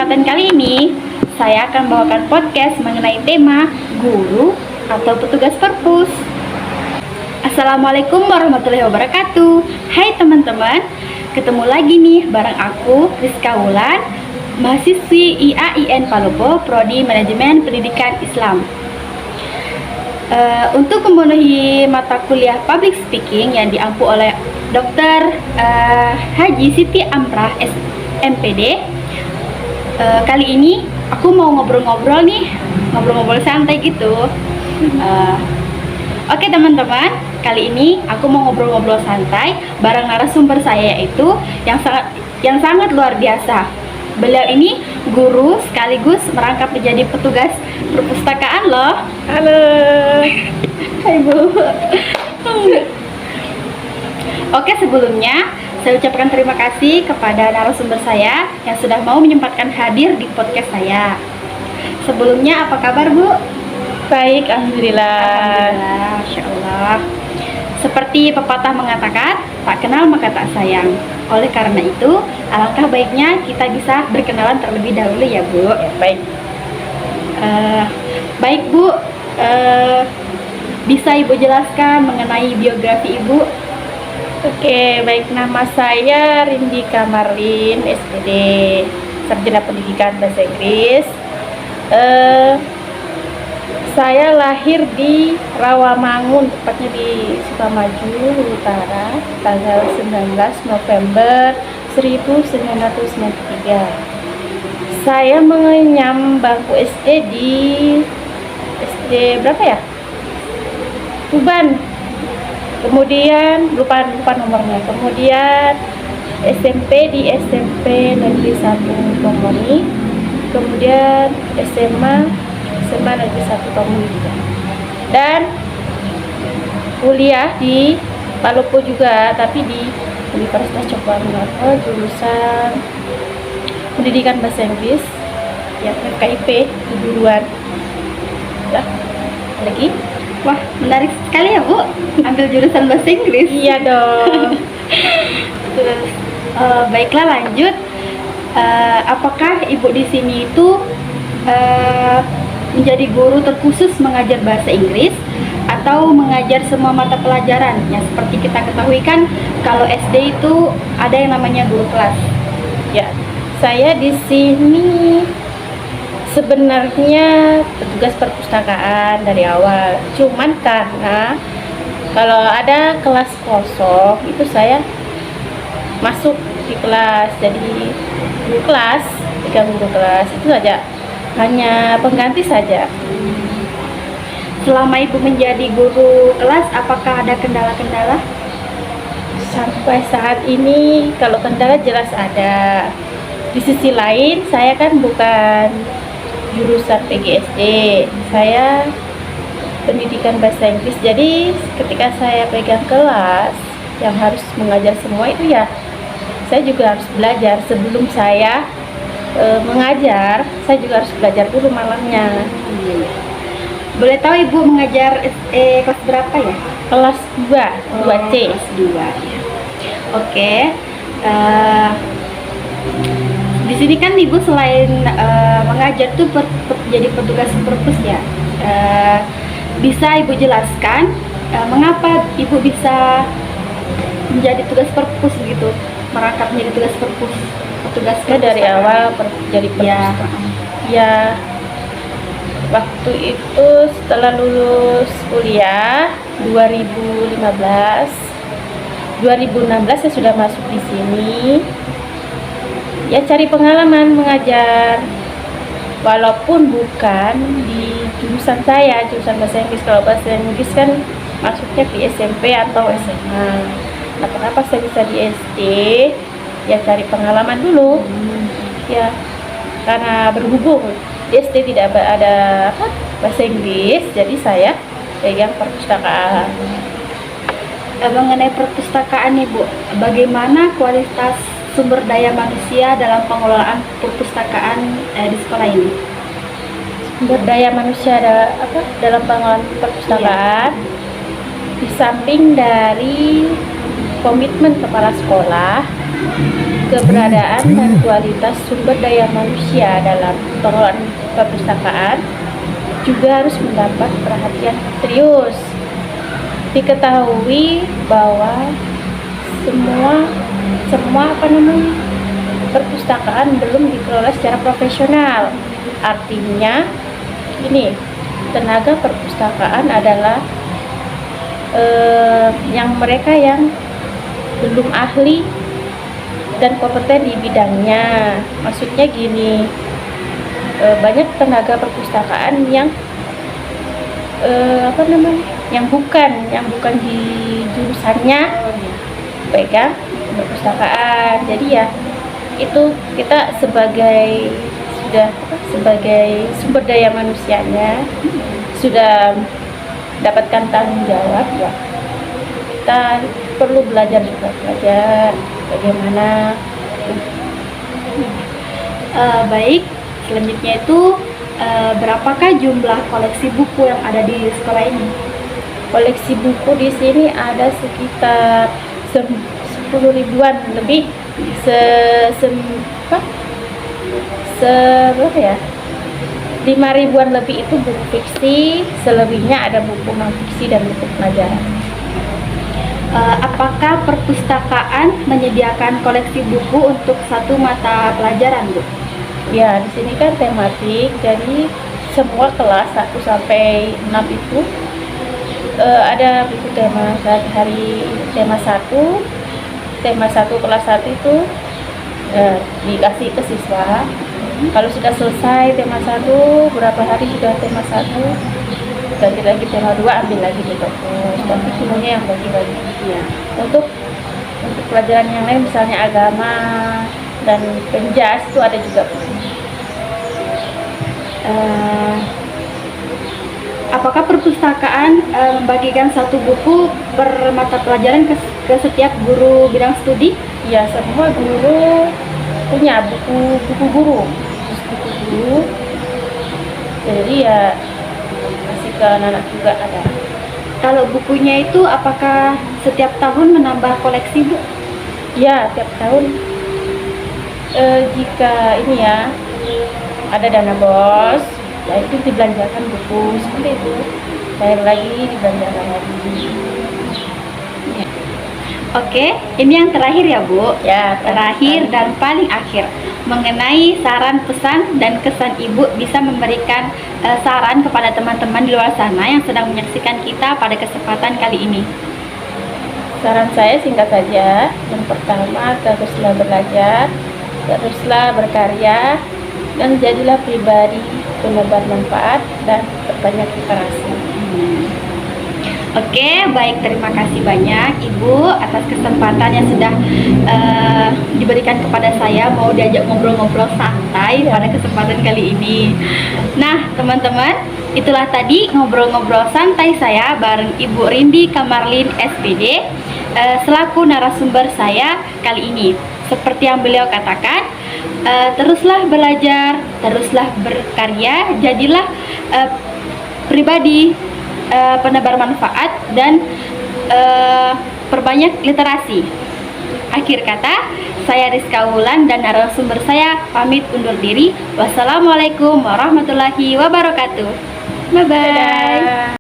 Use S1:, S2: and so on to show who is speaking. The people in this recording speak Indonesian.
S1: kesempatan kali ini, saya akan bawakan podcast mengenai tema guru atau petugas perpus. Assalamualaikum warahmatullahi wabarakatuh. Hai teman-teman, ketemu lagi nih bareng aku, Rizka Wulan, mahasiswi IAIN Palopo, Prodi Manajemen Pendidikan Islam. Untuk memenuhi mata kuliah Public Speaking yang diampu oleh Dr. Haji Siti Amrah MPD, kali ini aku mau ngobrol-ngobrol santai gitu. Oke teman-teman, kali ini aku mau ngobrol-ngobrol santai bareng narasumber saya, yaitu yang sangat luar biasa. Beliau ini guru sekaligus merangkap menjadi petugas perpustakaan loh.
S2: Halo.
S1: Hai Bu. Oke, sebelumnya saya ucapkan terima kasih kepada narasumber saya yang sudah mau menyempatkan hadir di podcast saya. Sebelumnya apa kabar Bu?
S2: Baik, alhamdulillah.
S1: Alhamdulillah, Masya Allah. Seperti pepatah mengatakan, tak kenal maka tak sayang. Oleh karena itu, alangkah baiknya kita bisa berkenalan terlebih dahulu ya Bu.
S2: Ya, baik.
S1: Baik Bu, bisa Ibu jelaskan mengenai biografi Ibu?
S2: Oke, baik, nama saya Rindika Marlin, SPD, Sarjana Pendidikan Bahasa Inggris. Saya lahir di Rawamangun, tepatnya di Sukamaju Utara, tanggal 19 November 1993. Saya mengenyam bangku SD di SD berapa ya? Tuban. Kemudian lupa nomornya. Kemudian SMP di SMP Negeri 1 Tomoni. Kemudian SMA Negeri 1 Tomoni juga. Dan kuliah di Palopo juga, tapi di Universitas Cokolarang, jurusan Pendidikan Bahasa Inggris, ya FKIP keguruan. Lah, lagi?
S1: Wah, menarik sekali ya Bu, ambil jurusan Bahasa Inggris.
S2: Iya dong.
S1: Terus, baiklah lanjut. Apakah Ibu di sini itu menjadi guru terkhusus mengajar bahasa Inggris atau mengajar semua mata pelajaran? Ya, seperti kita ketahui kan kalau SD itu ada yang namanya guru kelas.
S2: Ya, saya di sini sebenarnya petugas perpustakaan dari awal. Cuman karena kalau ada kelas kosong itu saya masuk di kelas, jadi guru kelas, guru kelas itu saja. Hanya pengganti saja.
S1: Selama Ibu menjadi guru kelas, apakah ada kendala-kendala?
S2: Sampai saat ini kalau kendala jelas ada. Di sisi lain, saya kan bukan jurusan PGSD, saya pendidikan bahasa Inggris. Jadi ketika saya pegang kelas yang harus mengajar semua itu, ya saya juga harus belajar. Sebelum saya mengajar, saya juga harus belajar dulu malamnya.
S1: Boleh tahu Ibu mengajar kelas berapa ya?
S2: Kelas 2, 2C.
S1: Kelas 2 ya. Oke. Di sini kan Ibu selain mengajar tuh jadi petugas perpus ya. Bisa Ibu jelaskan mengapa Ibu bisa menjadi tugas perpus gitu, merangkap menjadi tugas perpus? Tugasnya
S2: dari awal jadi perpustakaan. Ya, waktu itu setelah lulus kuliah 2016 saya sudah masuk di sini. Ya, cari pengalaman mengajar, walaupun bukan di jurusan saya, jurusan bahasa Inggris. Kalau bahasa Inggris kan masuknya di SMP atau SMA. Nah, kenapa saya bisa di SD? Ya, cari pengalaman dulu. Ya, karena berhubung di SD tidak ada bahasa Inggris, jadi saya pegang perpustakaan.
S1: Mengenai perpustakaan nih Bu, bagaimana kualitas sumber daya manusia dalam pengelolaan perpustakaan di sekolah ini?
S2: Sumber daya manusia dalam pengelolaan perpustakaan, di samping dari komitmen kepala sekolah, keberadaan dan kualitas sumber daya manusia dalam pengelolaan perpustakaan juga harus mendapat perhatian serius. Diketahui bahwa semua perpustakaan belum dikelola secara profesional. Artinya ini tenaga perpustakaan adalah mereka yang belum ahli dan kompeten di bidangnya. Maksudnya gini, banyak tenaga perpustakaan yang yang bukan di jurusannya pegang perpustakaan. Jadi ya itu kita sebagai sumber daya manusianya sudah dapatkan tanggung jawab ya, kita perlu belajar bagaimana.
S1: Baik, selanjutnya itu berapakah jumlah koleksi buku yang ada di sekolah ini?
S2: Koleksi buku di sini ada sekitar 10 ribuan lebih, berapa ya? 5 ribuan lebih itu buku fiksi, selebihnya ada buku non fiksi dan buku pelajaran.
S1: Apakah perpustakaan menyediakan koleksi buku untuk satu mata pelajaran, Bu?
S2: Ya, di sini kan tematik, jadi semua kelas 1 sampai 6 itu ada buku tema sehari-hari. Tema 1 kelas 1 itu dikasih ke siswa. Kalau sudah selesai tema 1, berapa hari sudah tema 1, ganti lagi tema 2, ambil lagi di toko. Tapi semuanya yang bagi-bagi ya. Untuk pelajaran yang lain misalnya agama dan penjas itu ada juga.
S1: Apakah perpustakaan membagikan satu buku per mata pelajaran ke setiap guru bidang studi?
S2: Ya, semua guru punya buku guru. Jadi ya kasih ke anak-anak juga ada.
S1: Kalau bukunya itu apakah setiap tahun menambah koleksi, Bu?
S2: Ya, tiap tahun. Jika ini ya ada dana BOS, ya itu dibelanjakan buku seperti itu. Bayar lagi, dibelanjakan lagi.
S1: Oke, ini yang terakhir ya, Bu.
S2: Ya,
S1: Terakhir dan paling akhir, mengenai saran, pesan, dan kesan Ibu bisa memberikan saran kepada teman-teman di luar sana yang sedang menyaksikan kita pada kesempatan kali ini.
S2: Saran saya singkat saja. Yang pertama, teruslah belajar, teruslah berkarya, dan jadilah pribadi penebar manfaat dan perbanyak literasi.
S1: Oke, baik, terima kasih banyak Ibu atas kesempatan yang sudah diberikan kepada saya mau diajak ngobrol-ngobrol santai pada kesempatan kali ini. Nah, teman-teman, itulah tadi ngobrol-ngobrol santai saya bareng Ibu Rindi Kamarlin SPD selaku narasumber saya kali ini. Seperti yang beliau katakan, teruslah belajar, teruslah berkarya, jadilah pribadi penebar manfaat dan perbanyak literasi. Akhir kata, saya Rizka Wulan dan narasumber saya pamit undur diri. Wassalamualaikum warahmatullahi wabarakatuh. Bye bye.